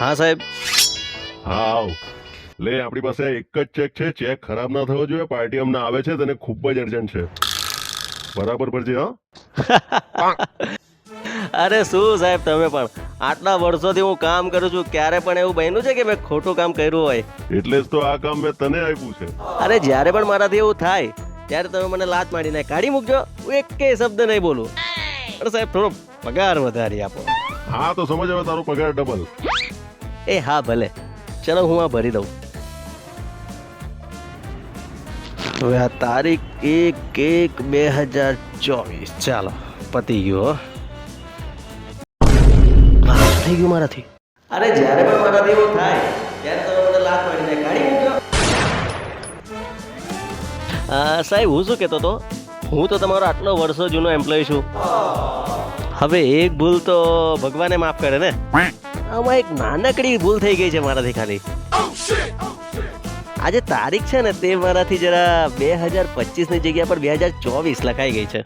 હા સાહેબ. હા આવ લે, આપણી પાસે એક જ ચેક છે. ચેક ખરાબ ના થવો જોઈએ. પાર્ટી અમને આવે છે, તને ખૂબ જ અર્જન્ટ છે. બરાબર ભરજે. હા અરે શું સાહેબ, તમે પણ આટલા વર્ષોથી હું કામ કરું છું, ક્યારે પણ એવું બન્યું છે કે મેં ખોટું કામ કર્યું હોય? એટલે જ તો આ કામ મેં તને આપ્યું છે. અરે જ્યારે પણ મારાથી એવું થાય ત્યારે તમે મને લાત મારીને કાઢી મૂકજો, હું એકેય શબ્દ નહીં બોલું. પણ સાહેબ થોડો પગાર વધારી આપો. હા તો સમજ, હવે તારો પગાર ડબલ. એ હા ભલે, ચલો હું આ ભરી દઉં. હવે આ તારીખ 1/1/2024. ચાલો પતી ગયું. હો થઈ ગયું મારાથી. અરે જ્યારે પણ મારાથી એવું થાય ત્યારે તમે મને લાત મારીને કાઢી મૂકજો. સાહેબ હું શું કહેતો હતો, હું તો તમારો આટલો વર્ષો જૂનો એમ્પ્લોય છું. હવે એક ભૂલ તો ભગવાને માફ કરે ને. આમાં એક નાનકડી ભૂલ થઈ ગઈ છે મારાથી ખાલી. આજે તારીખ છે ને તે મારાથી જરા 2025 ની જગ્યા પર 2024 લખાઈ ગઈ છે.